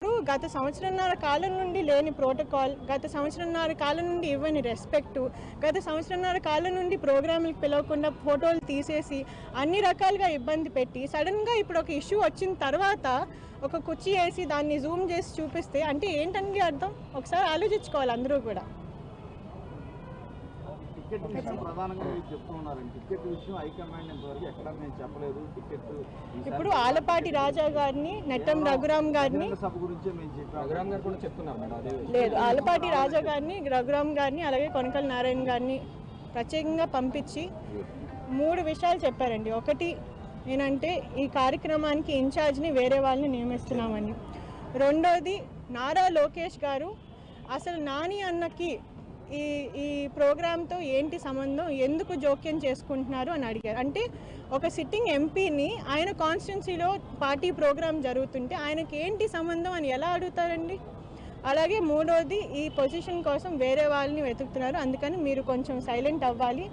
గత సంవత్సరంన్నర కాలం నుండి లేని ప్రోటోకాల్, గత సంవత్సరంన్నర కాలం నుండి ఇవ్వని రెస్పెక్టు, గత సంవత్సరంన్నర కాలం నుండి ప్రోగ్రాములకు పిలవకుండా ఫోటోలు తీసేసి అన్ని రకాలుగా ఇబ్బంది పెట్టి సడన్గా ఇప్పుడు ఒక ఇష్యూ వచ్చిన తర్వాత ఒక కుర్చీ వేసి దాన్ని జూమ్ చేసి చూపిస్తే అంటే ఏంటండి అర్థం? ఒకసారి ఆలోచించుకోవాలి అందరూ కూడా. టికెట్ విషయం ప్రధానంగా మీరు చెప్తున్నారండి. టికెట్ విషయం హైకమాండ్ ఇంతవరకు ఎక్కడ మేము చెప్పలేదు. టికెట్ ఇప్పుడు ఆలపాటి రాజా గారిని, నెట్టం రఘురామ్ గారిని సభ గురించే మేము చెప్పాము. రఘురామ్ గారు కూడా చెప్తున్నారు మేడం. అదే లేదు, ఆలపాటి రాజా గారిని, రఘురామ్ గారిని, అలాగే కొనకల నారాయణ గారిని ప్రత్యేకంగా పంపించి 3 విషయాలు చెప్పారండి. ఒకటి ఏంటంటే ఈ కార్యక్రమానికి ఇన్ఛార్జ్ని వేరే వాళ్ళని నియమిస్తున్నామని. రెండోది నారా లోకేష్ గారు అసలు నాని అన్నకి ఈ ప్రోగ్రాంతో ఏంటి సంబంధం, ఎందుకు జోక్యం చేసుకుంటున్నారు అని అడిగారు. అంటే ఒక సిట్టింగ్ ఎంపీని ఆయన కాన్స్టిట్యున్సీలో పార్టీ ప్రోగ్రాం జరుగుతుంటే ఆయనకి ఏంటి సంబంధం అని ఎలా అడుగుతారండి? అలాగే మూడోది ఈ పొజిషన్ కోసం వేరే వాళ్ళని వెతుకుతున్నారు, అందుకని మీరు కొంచెం సైలెంట్ అవ్వాలి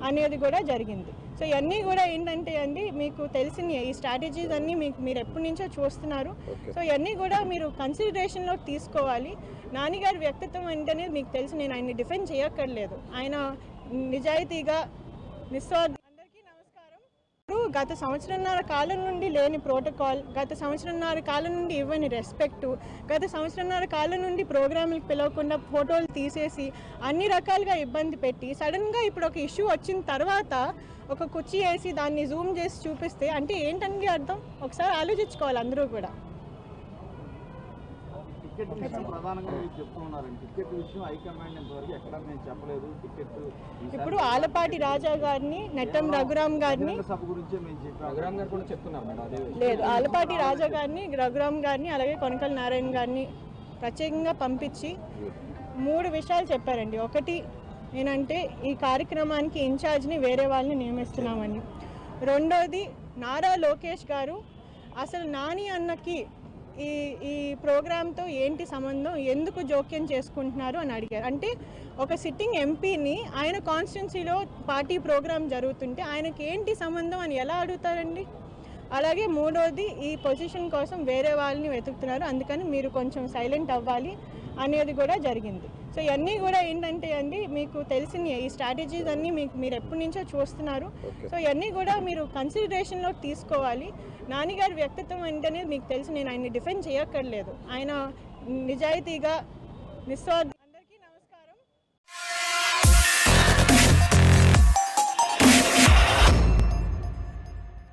అనేది కూడా జరిగింది. సో ఇవన్నీ కూడా ఏంటంటే అండి మీకు తెలిసిన ఈ స్ట్రాటజీస్ అన్నీ మీరు ఎప్పటి నుంచో చూస్తున్నారు. సో ఇవన్నీ కూడా మీరు కన్సిడరేషన్లో తీసుకోవాలి. నానిగారి వ్యక్తిత్వం ఏంటనేది మీకు తెలుసు, నేను ఆయన్ని డిఫెండ్ చేయక్కర్లేదు. ఆయన నిజాయితీగా నిస్వార్థ. అందరికీ నమస్కారం. గత సంవత్సరంన్నర కాలం నుండి లేని ప్రోటోకాల్, గత సంవత్సరంన్నర కాలం నుండి ఇవ్వని రెస్పెక్టు, గత సంవత్సరంన్నర కాలం నుండి ప్రోగ్రాములకు పిలవకుండా ఫోటోలు తీసేసి అన్ని రకాలుగా ఇబ్బంది పెట్టి సడన్గా ఇప్పుడు ఒక ఇష్యూ వచ్చిన తర్వాత ఒక కుర్చీ వేసి దాన్ని జూమ్ చేసి చూపిస్తే అంటే ఏంటండి అర్థం? ఒకసారి ఆలోచించుకోవాలి అందరూ కూడా. టికెట్ విషయం ప్రధానంగా మీరు చెప్తున్నారండి. టికెట్ విషయం హైకమాండ్ ఇంతవరకు ఎక్కడ మేము చెప్పలేదు. టికెట్ ఇప్పుడు ఆలపాటి రాజా గారిని, నెట్టం రఘురామ్ గారిని సభ గురించే మేము చెప్పాము. రఘురామ్ గారు కూడా చెప్తున్నారు మేడం. అదే లేదు, ఆలపాటి రాజా గారిని, రఘురామ్ గారిని, అలాగే కొనకల నారాయణ గారిని ప్రత్యేకంగా పంపించి 3 విషయాలు చెప్పారండి. ఒకటి ఏంటంటే ఈ కార్యక్రమానికి ఇన్ఛార్జ్ని వేరే వాళ్ళని నియమిస్తున్నామని. రెండోది నారా లోకేష్ గారు అసలు నాని అన్నకి ఈ ప్రోగ్రాంతో ఏంటి సంబంధం, ఎందుకు జోక్యం చేసుకుంటున్నారు అని అడిగారు. అంటే ఒక సిట్టింగ్ ఎంపీని ఆయన కాన్స్టిట్యున్సీలో పార్టీ ప్రోగ్రాం జరుగుతుంటే ఆయనకి ఏంటి సంబంధం అని ఎలా అడుగుతారండి? అలాగే మూడోది ఈ పొజిషన్ కోసం వేరే వాళ్ళని వెతుకుతున్నారు, అందుకని మీరు కొంచెం సైలెంట్ అవ్వాలి అనేది కూడా జరిగింది. సో ఇవన్నీ కూడా ఏంటంటే అండి మీకు తెలిసిన ఈ స్ట్రాటజీస్ అన్నీ మీరు ఎప్పటి నుంచో చూస్తున్నారు. సో ఇవన్నీ కూడా మీరు కన్సిడరేషన్లో తీసుకోవాలి. నానిగారి వ్యక్తిత్వం ఏంటనేది మీకు తెలుసు, నేను ఆయన్ని డిఫెండ్ చేయక్కర్లేదు. ఆయన నిజాయితీగా నిస్వార్థ.